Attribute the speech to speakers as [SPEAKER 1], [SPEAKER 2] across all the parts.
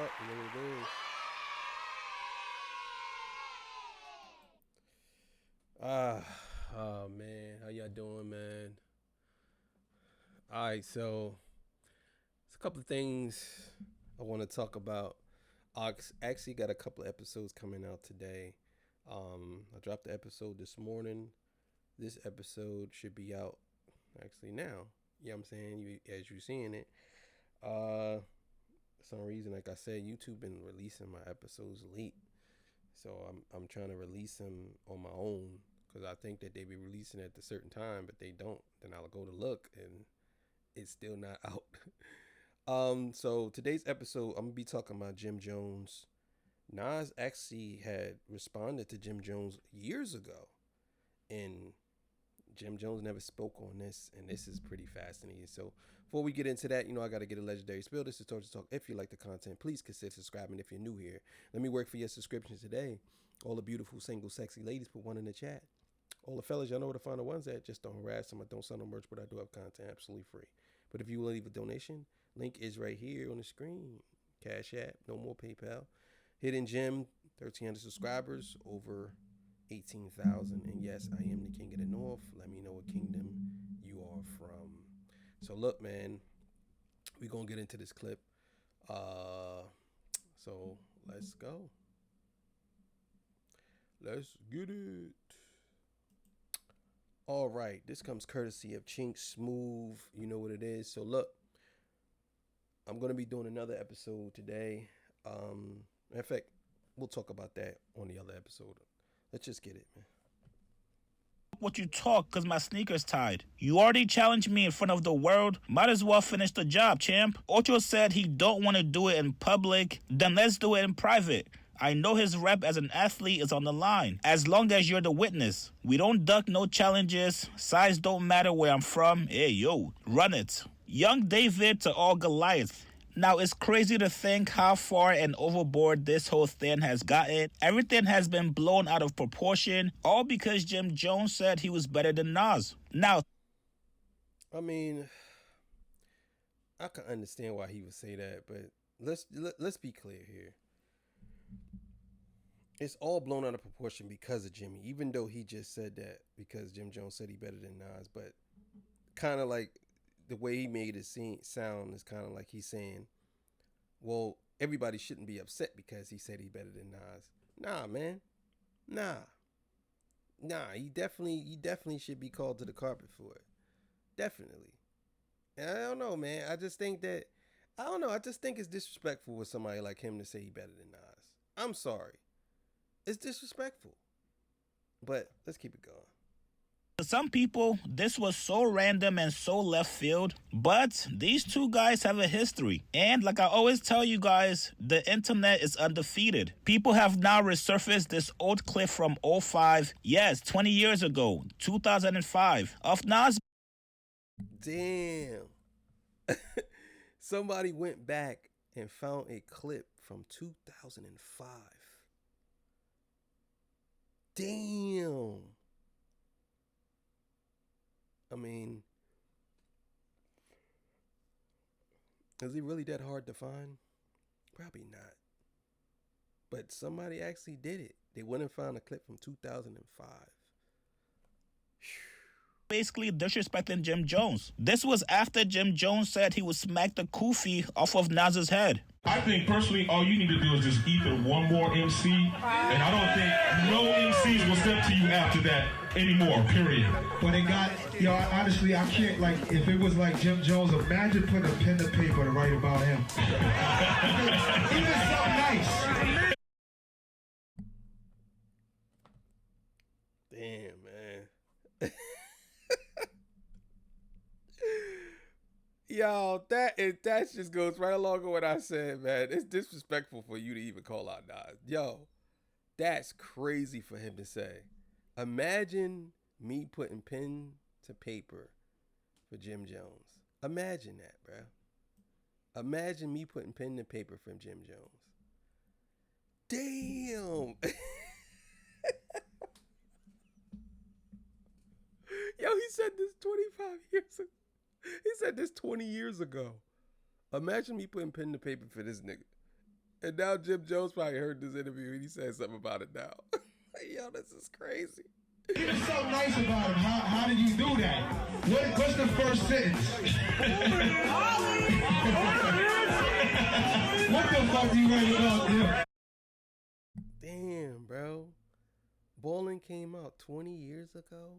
[SPEAKER 1] up? You know what it is. Oh man, how y'all doing, man? All right, so it's a couple of things I want to talk about. Actually got a couple of episodes coming out today. I dropped the episode this morning. This episode should be out actually now. You know what I'm saying? As you're seeing it. For some reason, like I said, YouTube been releasing my episodes late. So I'm trying to release them on my own because I think that they be releasing at a certain time, but they don't. Then I'll go to look and it's still not out. So today's episode, I'm gonna be talking about Jim Jones. Nas actually had responded to Jim Jones years ago, and Jim Jones never spoke on this, and this is pretty fascinating. So before we get into that, I got to get a legendary spill. This is Torture Talk. If you like the content, please consider subscribing. If you're new here, let me work for your subscription today. All the beautiful, single, sexy ladies, put one in the chat. All the fellas, y'all know where to find the ones at. Just don't harass them. I don't sell no merch, but I do have content absolutely free. But if you will leave a donation, link is right here on the screen. Cash App, no more PayPal. Hidden Gem, 1,300 subscribers, over 18,000. And yes, I am the king of the north. Let me know what kingdom you are from. So look, man, we're going to get into this clip. So let's go. Let's get it. All right, this comes courtesy of Chink Smooth. You know what it is. So look, I'm going to be doing another episode today. In fact, we'll talk about that on the other episode. Let's just get it, man.
[SPEAKER 2] What you talk, cause my sneakers tied. You already challenged me in front of the world. Might as well finish the job, champ. Ocho said he don't want to do it in public. Then let's do it in private. I know his rep as an athlete is on the line. As long as you're the witness. We don't duck no challenges. Size don't matter where I'm from. Hey, yo, run it. Young David to all Goliath. Now, it's crazy to think how far and overboard this whole thing has gotten. Everything has been blown out of proportion, all because Jim Jones said he was better than Nas. Now,
[SPEAKER 1] I mean, I can understand why he would say that, but let's be clear here. It's all blown out of proportion because of Jimmy, even though he just said that because Jim Jones said he better than Nas, but kind of like the way he made it sound is kind of like he's saying, well, everybody shouldn't be upset because he said he better than Nas. Nah, man. Nah, he definitely should be called to the carpet for it. Definitely. And I don't know, man. I just think that I just think it's disrespectful with somebody like him to say he better than Nas. I'm sorry. It's disrespectful. But let's keep it going.
[SPEAKER 2] to some people, this was so random and so left field, but these two guys have a history. And like I always tell you guys, the internet is undefeated. People have now resurfaced this old clip from '05, yes, 20 years ago, 2005, of Nas.
[SPEAKER 1] Damn. Somebody went back and found a clip from 2005. Damn. I mean, is he really that hard to find? Probably not. But somebody actually did it. They went and found a clip from 2005.
[SPEAKER 2] Basically disrespecting Jim Jones. This was after Jim Jones said he would smack the kufi off of Nas's head.
[SPEAKER 3] I think personally, all you need to do is just either one more MC, and I don't think no MCs will step to you after that anymore, period.
[SPEAKER 4] But it got, honestly, I can't, if it was like Jim Jones, imagine putting a pen to paper to write about him. Even so nice.
[SPEAKER 1] Damn, man. Yo, that just goes right along with what I said, man. It's disrespectful for you to even call out Nas. Yo, that's crazy for him to say. Imagine me putting pen to paper for Jim Jones. Imagine that, bro. Imagine me putting pen to paper for Jim Jones. Damn. Yo, he said this 25 years ago. He said this 20 years ago. Imagine me putting pen to paper for this nigga. And now Jim Jones probably heard this interview and he said something about it now. Yo, this is crazy.
[SPEAKER 4] What's so nice about him? How did you do that? What's the first sentence? What the fuck do you ready about him?
[SPEAKER 1] Damn, bro. Ballin came out 20 years ago.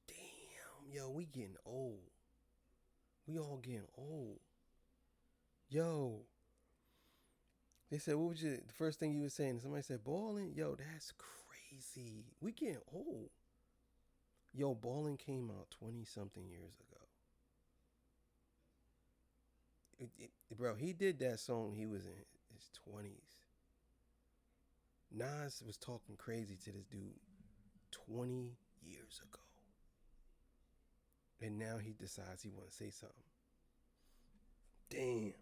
[SPEAKER 1] Damn, yo, we getting old. We all getting old. Yo. They said, what was the first thing you were saying? Somebody said, Ballin? Yo, that's crazy. We getting old. Yo, Ballin came out 20-something years ago. Bro, he did that song. He was in his 20s. Nas was talking crazy to this dude 20 years ago. And now he decides he want to say something. Damn.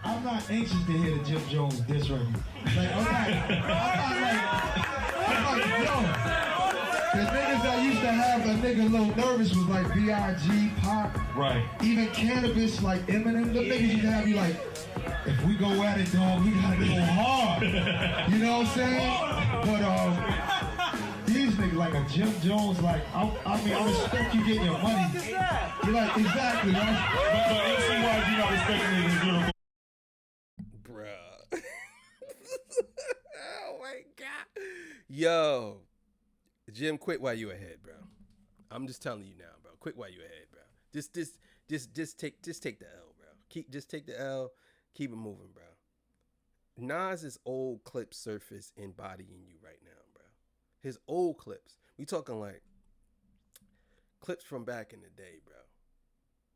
[SPEAKER 4] I'm not anxious to hear the Jim Jones diss record. Like, I'm like, yo. The niggas that used to have a nigga a little nervous was like B.I.G., Pop.
[SPEAKER 3] Right.
[SPEAKER 4] Even Cannabis, like Eminem. The niggas used to have you like, if we go at it, dog, we gotta go hard. You know what I'm saying? But these niggas like a Jim Jones, like I respect you getting your money. You're like, exactly, right?
[SPEAKER 3] But MC-wise, you not respecting it as good.
[SPEAKER 1] Bruh. Oh my God. Yo. Jim, quit while you ahead, bro. I'm just telling you now, bro. Quit while you ahead, bro. Just take the L, bro. Just take the L. Keep it moving, bro. Nas's old clips surface embodying you right now, bro. His old clips. We talking like clips from back in the day, bro.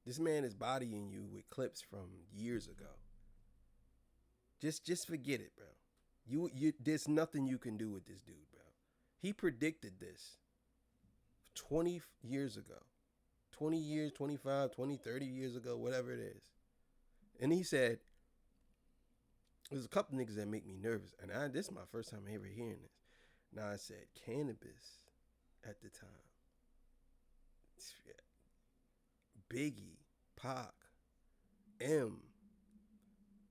[SPEAKER 1] This man is bodying you with clips from years ago. Just forget it, bro. You there's nothing you can do with this dude, bro. He predicted this 20 years ago. 20 years, 25, 20, 30 years ago, whatever it is. And he said, there's a couple niggas that make me nervous. And this is my first time ever hearing this. Now I said Cannabis at the time. Biggie, Pac, M.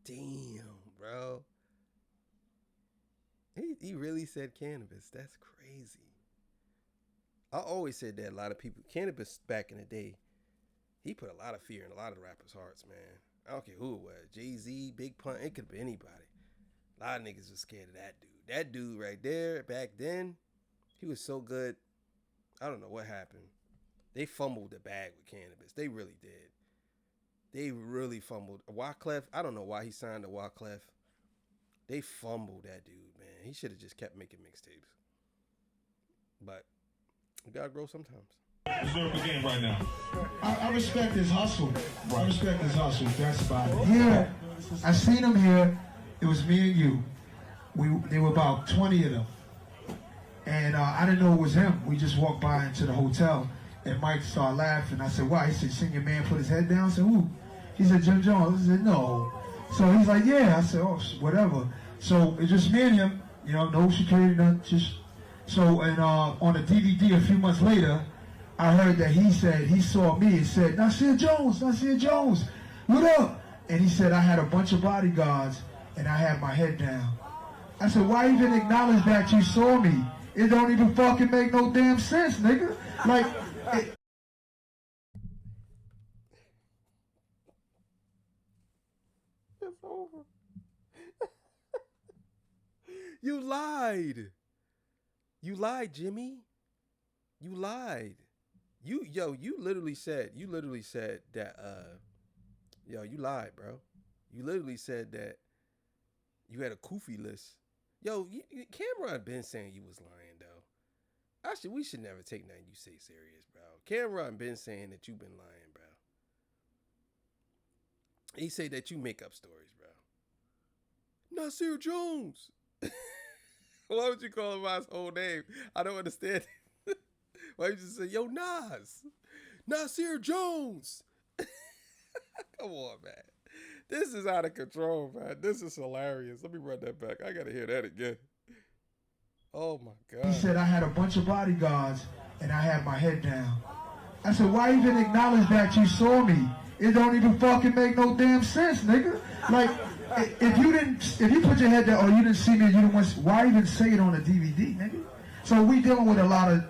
[SPEAKER 1] Damn, bro. He really said Cannabis. That's crazy. I always said that a lot of people, Cannabis back in the day, he put a lot of fear in a lot of rappers' hearts, man. I don't care who it was. Jay-Z, Big Pun, it could be anybody. A lot of niggas was scared of that dude. That dude right there, back then, he was so good. I don't know what happened. They fumbled the bag with Cannabis. They really did. They really fumbled. Wyclef, I don't know why he signed to Wyclef. They fumbled that dude, man. He should have just kept making mixtapes. But you gotta grow sometimes.
[SPEAKER 3] Deserve the game right now.
[SPEAKER 4] I respect his hustle. I respect his hustle. That's about it. Here, I seen him here. It was me and you. There were about 20 of them. And I didn't know it was him. We just walked by into the hotel. And Mike started laughing. I said, why? He said, seen your man put his head down? I said, who? He said, Jim Jones. I said, no. So he's like, yeah. I said, oh, whatever. So it's just me and him. You know, no security, nothing. Just so. And on the DVD a few months later, I heard that he said he saw me and said, Nasir Jones, what up? And he said I had a bunch of bodyguards and I had my head down. I said, why even acknowledge that you saw me? It don't even fucking make no damn sense, nigga. Like.
[SPEAKER 1] It's over. You lied. You lied, Jimmy. You lied. You literally said that you lied, bro. You literally said that you had a Koofy list. Cameron been saying you was lying though. Actually, we should never take nothing you say serious, bro. Cameron been saying that you been lying, bro. He say that you make up stories, bro. Nasir Jones. Why would you call him by his whole name? I don't understand. Why you just say, yo, Nasir Jones. Come on, man. This is out of control, man. This is hilarious. Let me run that back. I gotta hear that again. Oh my God.
[SPEAKER 4] He said I had a bunch of bodyguards and I had my head down. I said, why even acknowledge that you saw me? It don't even fucking make no damn sense, nigga. Like, if you put your head there, or you didn't see me, you didn't want, why even say it on a DVD, nigga? So we dealing with a lot of,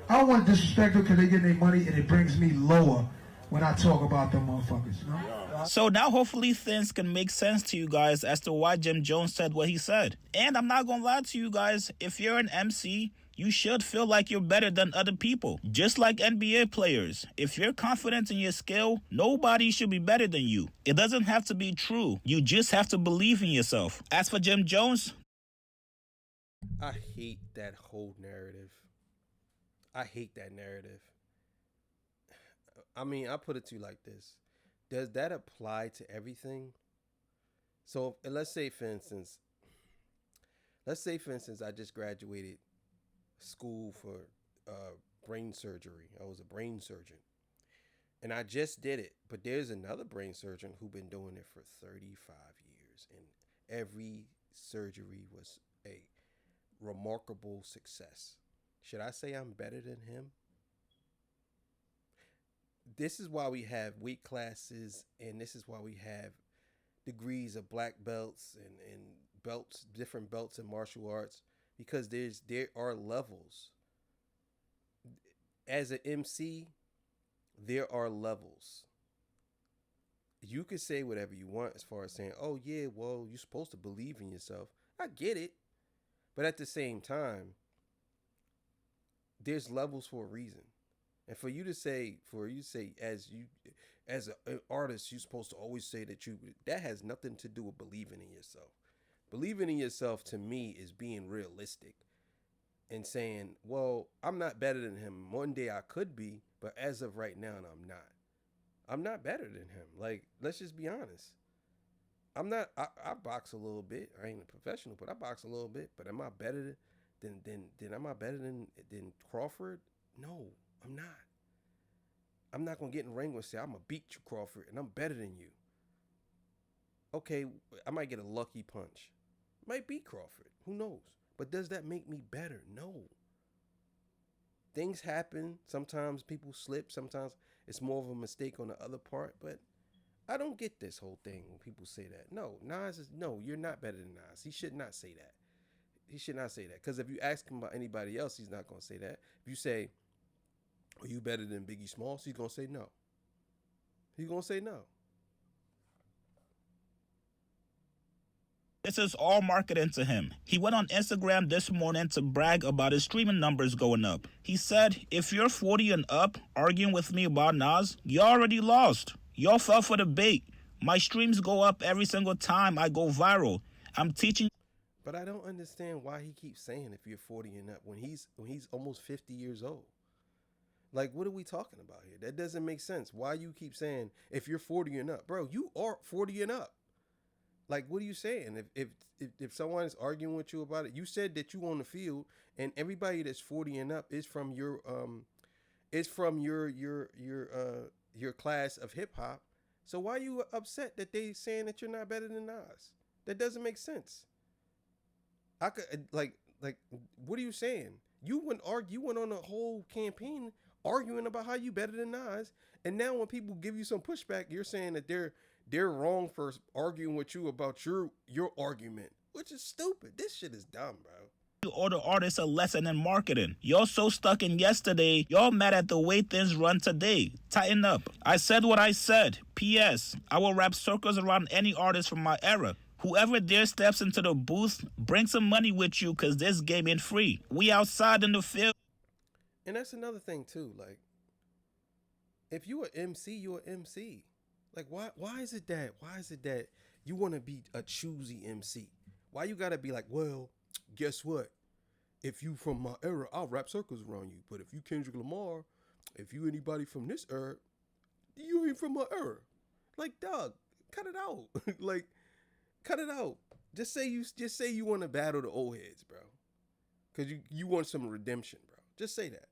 [SPEAKER 4] I don't want to disrespect them because they get their money, and it brings me lower when I talk about them motherfuckers,
[SPEAKER 2] So now hopefully things can make sense to you guys as to why Jim Jones said what he said. And I'm not gonna lie to you guys, if you're an MC, you should feel like you're better than other people. Just like NBA players. If you're confident in your skill, nobody should be better than you. It doesn't have to be true. You just have to believe in yourself. As for Jim Jones,
[SPEAKER 1] I hate that whole narrative. I hate that narrative. I mean, I put it to you like this. Does that apply to everything? So let's say, for instance, I just graduated school for brain surgery. I was a brain surgeon. And I just did it. But there's another brain surgeon who's been doing it for 35 years. And every surgery was a remarkable success. Should I say I'm better than him? This is why we have weight classes, and this is why we have degrees of black belts and belts, different belts in martial arts, because there are levels. As an MC, there are levels. You can say whatever you want as far as saying, oh yeah, well, you're supposed to believe in yourself. I get it. But at the same time, there's levels for a reason. And for you to say, as an artist, you're supposed to always say that has nothing to do with believing in yourself. Believing in yourself to me is being realistic and saying, well, I'm not better than him. One day I could be, but as of right now, I'm not. I'm not better than him. Like, let's just be honest. I'm not, I box a little bit. I ain't a professional, but I box a little bit. But am I better than Crawford? No. I'm not. I'm not going to get in the ring and say, I'm going to beat you, Crawford, and I'm better than you. Okay, I might get a lucky punch. Might beat Crawford. Who knows? But does that make me better? No. Things happen. Sometimes people slip. Sometimes it's more of a mistake on the other part. But I don't get this whole thing when people say that. No, you're not better than Nas. He should not say that. He should not say that. Because if you ask him about anybody else, he's not going to say that. If you say, are you better than Biggie Smalls? He's going to say no. He's going to say no.
[SPEAKER 2] this is all marketing to him. He went on Instagram this morning to brag about his streaming numbers going up. He said, if you're 40 and up arguing with me about Nas, you already lost. Y'all fell for the bait. My streams go up every single time I go viral. I'm teaching.
[SPEAKER 1] But I don't understand why he keeps saying if you're 40 and up when he's almost 50 years old. Like, what are we talking about here? That doesn't make sense. Why you keep saying if you're 40 and up? Bro, you are 40 and up. Like, what are you saying? If someone is arguing with you about it, you said that you on the field and everybody that's 40 and up is from your class of hip hop. So why are you upset that they saying that you're not better than Nas? That doesn't make sense. I could like what are you saying? You went on a whole campaign arguing about how you better than Nas, and now when people give you some pushback, you're saying that they're wrong for arguing with you about your argument, which is stupid. This shit is dumb, bro.
[SPEAKER 2] Or the artists a lesson in marketing. Y'all so stuck in yesterday, y'all mad at the way things run today. Tighten up. I said what I said. P.S. I will wrap circles around any artist from my era. Whoever dare steps into the booth, bring some money with you because this game ain't free. We outside in the field.
[SPEAKER 1] And that's another thing too. Like, if you an MC, you're an MC. Like, why is it that you want to be a choosy MC? Why you gotta be like, well, guess what? If you from my era, I'll wrap circles around you. But if you Kendrick Lamar, if you anybody from this era, you ain't from my era. Like, dog, cut it out. Like, cut it out. Just say you want to battle the old heads, bro. Cause you want some redemption, bro. Just say that.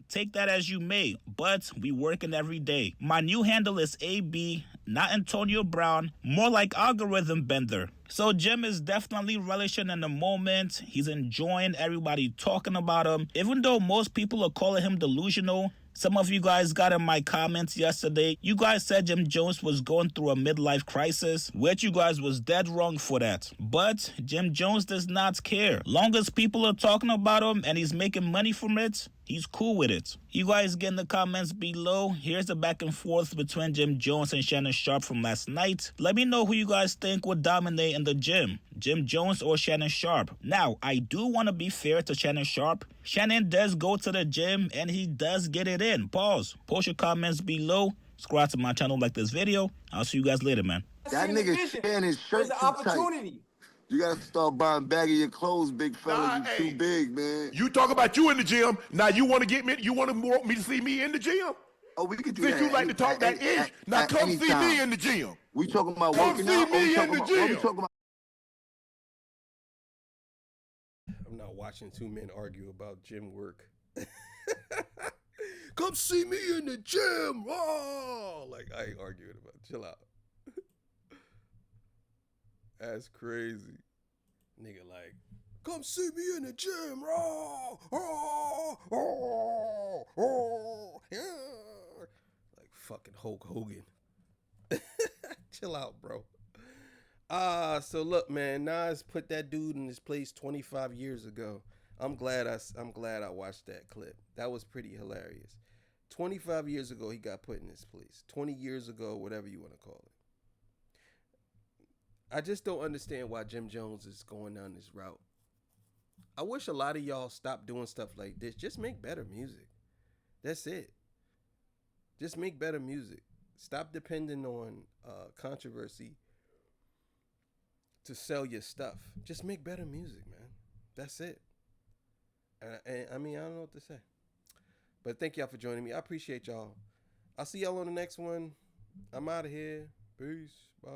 [SPEAKER 2] Take that as you may, but we working every day. My new handle is AB, not Antonio Brown, more like algorithm bender. So Jim is definitely relishing in the moment. He's enjoying everybody talking about him. Even though most people are calling him delusional, Some of you guys got in my comments yesterday. You guys said Jim Jones was going through a midlife crisis, which you guys was dead wrong for that. But Jim Jones does not care. Long as people are talking about him and he's making money from it, he's cool with it. You guys get in the comments below. Here's the back and forth between Jim Jones and Shannon Sharpe from last night. Let me know who you guys think would dominate in the gym, Jim Jones or Shannon Sharpe. Now, I do want to be fair to Shannon Sharpe. Shannon does go to the gym and he does get it in. Pause. Post your comments below. Subscribe to my channel, like this video. I'll see you guys later, man.
[SPEAKER 5] That nigga Shannon his shirt
[SPEAKER 6] It's an
[SPEAKER 5] too
[SPEAKER 6] opportunity.
[SPEAKER 5] tight. You gotta start buying baggy your clothes, big fella. You too big, man.
[SPEAKER 7] You talk about you in the gym. Now you want to get me? You want me to see me in the gym?
[SPEAKER 5] Oh, we could do
[SPEAKER 7] Since
[SPEAKER 5] that.
[SPEAKER 7] you like to talk that ish, now come see me in the gym.
[SPEAKER 5] We talking about
[SPEAKER 7] Come
[SPEAKER 5] working
[SPEAKER 7] see
[SPEAKER 5] out.
[SPEAKER 7] me in the gym.
[SPEAKER 5] We talking about
[SPEAKER 1] I'm not watching two men argue about gym work. Come see me in the gym. Oh, like I ain't arguing about it. Chill out. That's crazy. Nigga like, come see me in the gym. Oh, oh, oh, oh, yeah. Like fucking Hulk Hogan. Chill out, bro. So look, man, Nas put that dude in his place 25 years ago. I'm glad I watched that clip. That was pretty hilarious. 25 years ago, he got put in his place. 20 years ago, whatever you want to call it. I just don't understand why Jim Jones is going down this route. I wish a lot of y'all stopped doing stuff like this. Just make better music. That's it. Just make better music. Stop depending on controversy to sell your stuff. Just make better music, man. That's it. And I mean, I don't know what to say. But thank y'all for joining me. I appreciate y'all. I'll see y'all on the next one. I'm out of here. Peace. Bye.